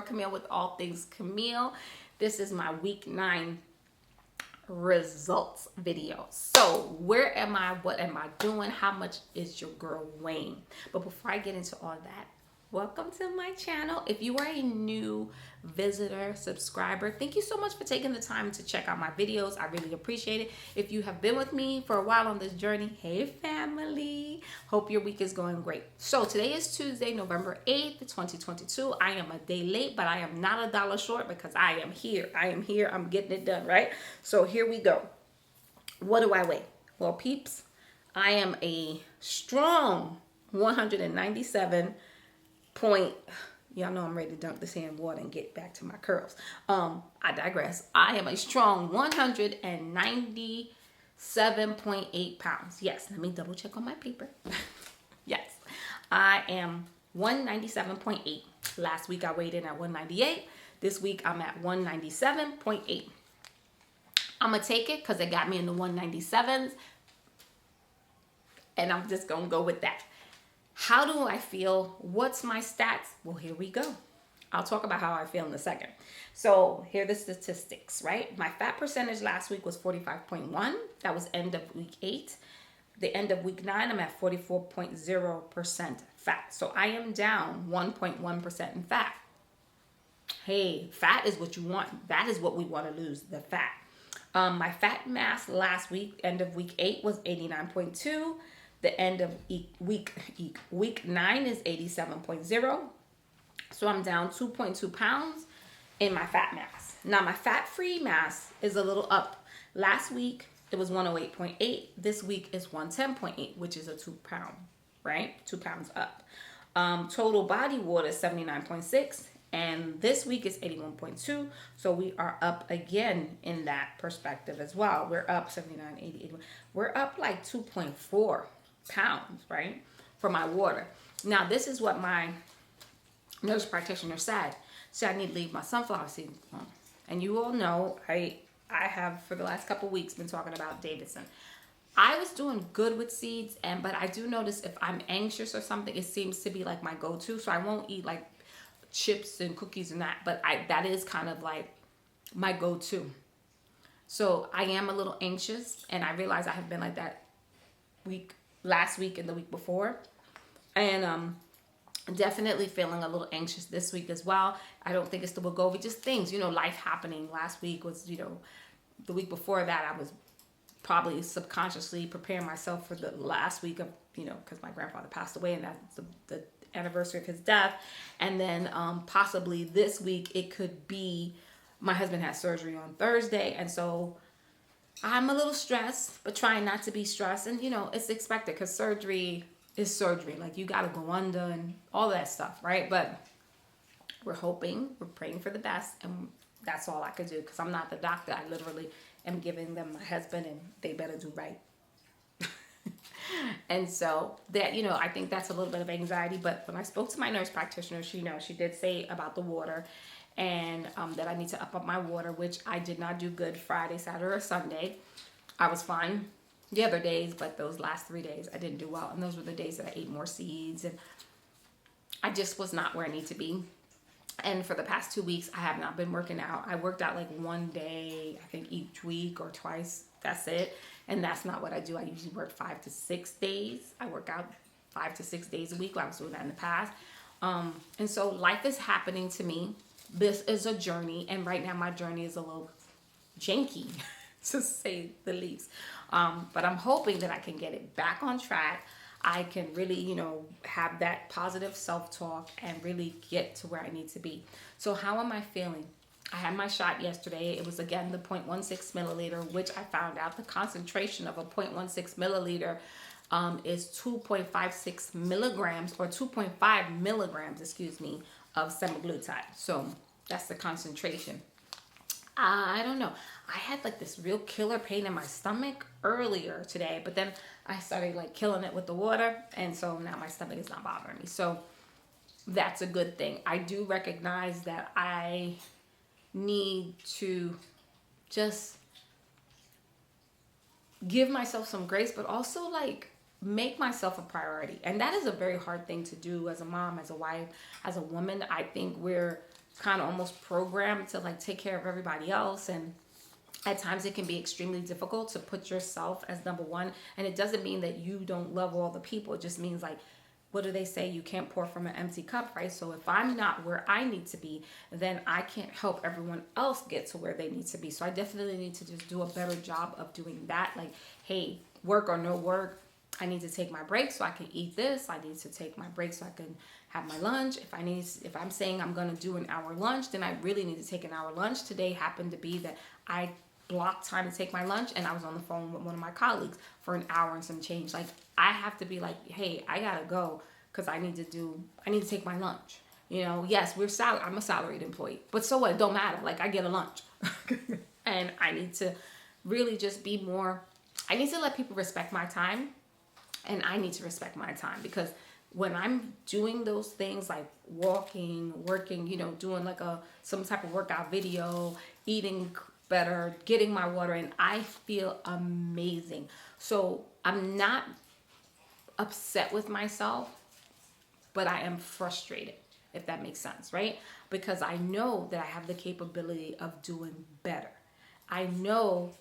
girl Camille with All Things Camille. This is my week 9 results video. So where am I? What am I doing? How much is your girl weighing? But before I get into all that, welcome to my channel. If you are a new visitor, subscriber, thank you so much for taking the time to check out my videos. I really appreciate it. If you have been with me for a while on this journey, hey family, hope your week is going great. So today is Tuesday, November 8th, 2022. I am a day late, but I am not a dollar short because I am here. I'm getting it done, right? So here we go. What do I weigh? Well, peeps, I am a strong 197 point. Y'all know I'm ready to dunk this here in water and get back to my curls. I digress. I am a strong 197.8 pounds. Yes, let me double check on my paper. Yes, I am 197.8. Last week I weighed in at 198. This week I'm at 197.8. I'm gonna take it because it got me in the 197s, and I'm just gonna go with that. How do I feel? What's my stats? Well, here we go. I'll talk about how I feel in a second. So here are the statistics, right? My fat percentage last week was 45.1. That was end of week 8. The end of week 9, I'm at 44.0% fat. So I am down 1.1% in fat. Hey, fat is what you want. That is what we want to lose, the fat. My fat mass last week, end of week 8, was 89.2. The end of week 9 is 87.0. So I'm down 2.2 pounds in my fat mass. Now my fat-free mass is a little up. Last week it was 108.8. This week is 110.8, which is a 2 pound, right? 2 pounds up. Total body water is 79.6. And this week is 81.2. So we are up again in that perspective as well. We're up 79, 80, 81. We're up like 2.4 pounds, right, for my water. Now, this is what my nurse practitioner said. So I need to leave my sunflower seeds alone. And you all know I have for the last couple of weeks been talking about Davidson. I was doing good with seeds, but I do notice if I'm anxious or something, it seems to be like my go-to. So I won't eat like chips and cookies and that, but that is kind of like my go-to. So I am a little anxious, and I realize I have been like that last week and the week before, and definitely feeling a little anxious this week as well. I don't think it's the Wegovy, just things, life happening. Last week was, the week before that I was probably subconsciously preparing myself for the last week of, because my grandfather passed away, and that's the anniversary of his death. And then possibly this week it could be my husband has surgery on Thursday, and so I'm a little stressed, but trying not to be stressed. And it's expected because surgery is surgery. Like, you got to go under and all that stuff, right? But we're praying for the best, and that's all I could do because I'm not the doctor. I literally am giving them my husband, and they better do right. And so that, I think that's a little bit of anxiety. But when I spoke to my nurse practitioner, she did say about the water, and that I need to up my water, which I did not do good Friday, Saturday, or Sunday. I was fine the other days, but those last 3 days I didn't do well. And those were the days that I ate more seeds, and I just was not where I need to be. And for the past 2 weeks, I have not been working out. I worked out like one day, I think each week or twice. That's it. And that's not what I do. I usually work 5 to 6 days. I work out 5 to 6 days a week. I was doing that in the past. And so life is happening to me. This is a journey. And right now my journey is a little janky, to say the least. But I'm hoping that I can get it back on track. I can really, have that positive self-talk and really get to where I need to be. So how am I feeling? I had my shot yesterday. It was, again, the 0.16 milliliter, which I found out the concentration of a 0.16 milliliter is 2.56 milligrams, or 2.5 milligrams, of semaglutide. So that's the concentration. I don't know. I had like this real killer pain in my stomach earlier today, but then I started like killing it with the water, and so now my stomach is not bothering me. So that's a good thing. I do recognize that I need to just give myself some grace, but also like make myself a priority. And that is a very hard thing to do as a mom, as a wife, as a woman. I think we're kind of almost programmed to like take care of everybody else. And at times it can be extremely difficult to put yourself as number one. And it doesn't mean that you don't love all the people. It just means like, what do they say? You can't pour from an empty cup, right? So if I'm not where I need to be, then I can't help everyone else get to where they need to be. So I definitely need to just do a better job of doing that. Like, hey, work or no work, I need to take my break so I can eat this. I need to take my break so I can have my lunch. If I'm saying I'm going to do an hour lunch, then I really need to take an hour lunch. Today happened to be that I blocked time to take my lunch, and I was on the phone with one of my colleagues for an hour and some change. Like, I have to be like, hey, I gotta go because I need to take my lunch. You know, yes, I'm a salaried employee, but so what? It don't matter. Like, I get a lunch. And I need to really just be more, I need to let people respect my time, and I need to respect my time, because when I'm doing those things like walking, working, you know, doing like some type of workout video, eating better, getting my water in, I feel amazing. So I'm not upset with myself, but I am frustrated, if that makes sense, right? Because I know that I have the capability of doing better. I know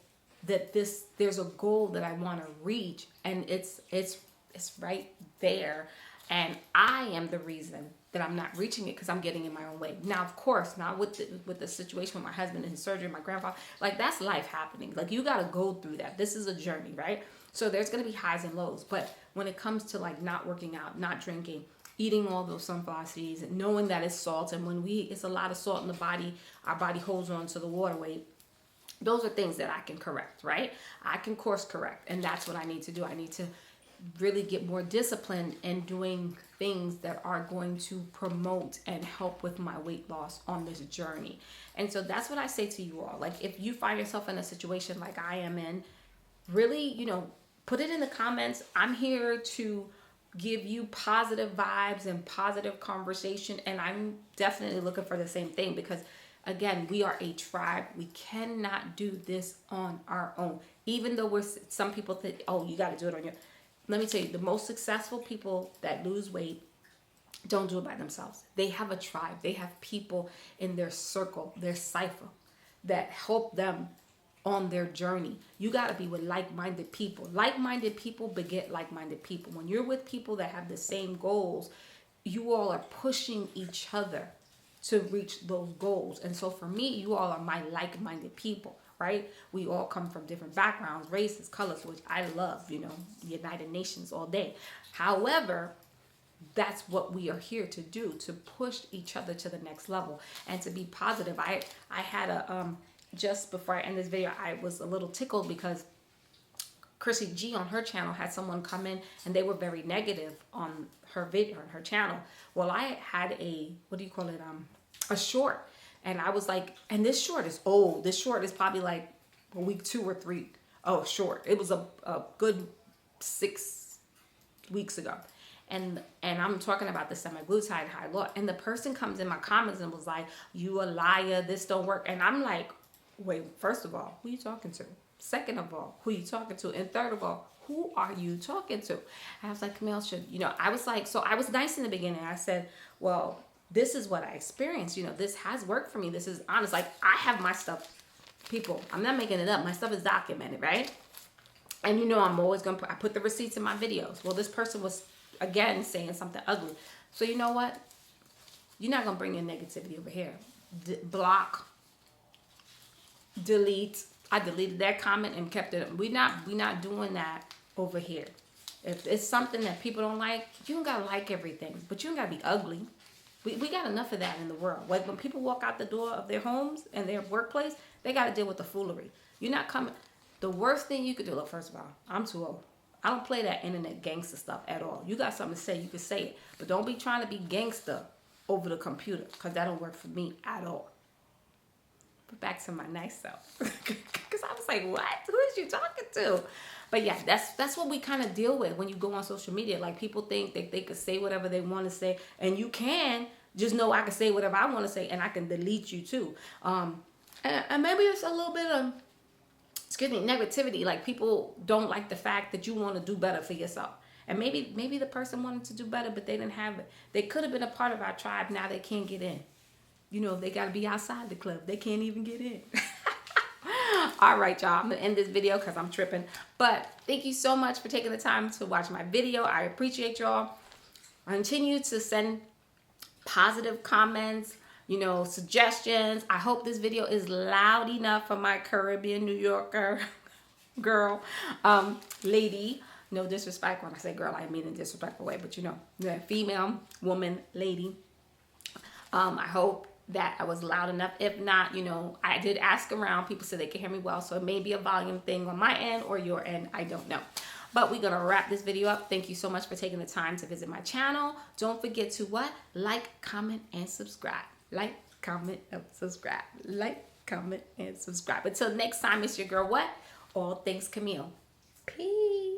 that there's a goal that I want to reach, and it's right there, and I am the reason that I'm not reaching it because I'm getting in my own way. Now, of course, not with the situation with my husband and his surgery, my grandfather, like, that's life happening. Like, you got to go through that. This is a journey, right? So there's going to be highs and lows. But when it comes to like not working out, not drinking, eating all those sunflower seeds, and knowing that it's salt, and when it's a lot of salt in the body, our body holds on to the water weight. Those are things that I can correct, right? I can course correct, and that's what I need to do. I need to really get more disciplined in doing things that are going to promote and help with my weight loss on this journey. And so that's what I say to you all. Like, if you find yourself in a situation like I am in, really, you know, put it in the comments. I'm here to give you positive vibes and positive conversation, and I'm definitely looking for the same thing, because again, we are a tribe. We cannot do this on our own. Even though some people think, oh, you got to do it on your. Let me tell you, the most successful people that lose weight don't do it by themselves. They have a tribe. They have people in their circle, their cipher, that help them on their journey. You got to be with like-minded people. Like-minded people beget like-minded people. When you're with people that have the same goals, you all are pushing each other to reach those goals. And so for me, you all are my like-minded people, right? We all come from different backgrounds, races, colors, which I love, you know, United Nations all day. However, that's what we are here to do, to push each other to the next level and to be positive. I had just before I end this video, I was a little tickled because Chrissy G on her channel had someone come in and they were very negative on her video, on her channel. Well, I had a short, and I was like, and this short is old. This short is probably like a week 2 or 3. Oh, short. It was a good 6 weeks ago. And I'm talking about the semaglutide high low. And the person comes in my comments and was like, you a liar, this don't work. And I'm like, wait, first of all, who you talking to? Second of all, who you talking to? And third of all, who are you talking to? And I was like, Camille, I was like, so I was nice in the beginning. I said, well, this is what I experienced. You know, this has worked for me. This is honest. Like, I have my stuff, people, I'm not making it up. My stuff is documented, right? And you know, I'm always going to I put the receipts in my videos. Well, this person was, again, saying something ugly. So you know what? You're not going to bring your negativity over here. Block, delete. I deleted that comment and kept it. We not doing that over here. If it's something that people don't like, you don't gotta like everything, but you don't gotta be ugly. We got enough of that in the world. Like, when people walk out the door of their homes and their workplace, they gotta deal with the foolery. You're not coming. The worst thing you could do. Look, first of all, I'm too old. I don't play that internet gangster stuff at all. You got something to say, you can say it, but don't be trying to be gangster over the computer, because that don't work for me at all. But back to my nice self, because I was like, what? Who is you talking to? But yeah, that's what we kind of deal with when you go on social media. Like, people think that they could say whatever they want to say, and you can. Just know I can say whatever I want to say, and I can delete you too. And maybe it's a little bit of, negativity. Like, people don't like the fact that you want to do better for yourself. And maybe the person wanted to do better, but they didn't have it. They could have been a part of our tribe. Now they can't get in. you know, they got to be outside the club. They can't even get in. All right, y'all. I'm going to end this video because I'm tripping. But thank you so much for taking the time to watch my video. I appreciate y'all. Continue to send positive comments, you know, suggestions. I hope this video is loud enough for my Caribbean New Yorker girl, lady. No disrespect when I say girl, I mean in a disrespectful way, but you know, the female, woman, lady. I hope that I was loud enough. If not, you know, I did ask around. People said they can hear me well, so it may be a volume thing on my end or your end. I don't know. But we're going to wrap this video up. Thank you so much for taking the time to visit my channel. Don't forget to what? Like, comment, and subscribe. Like, comment, and subscribe. Like, comment, and subscribe. Until next time, it's your girl, what? All Things Camille. Peace.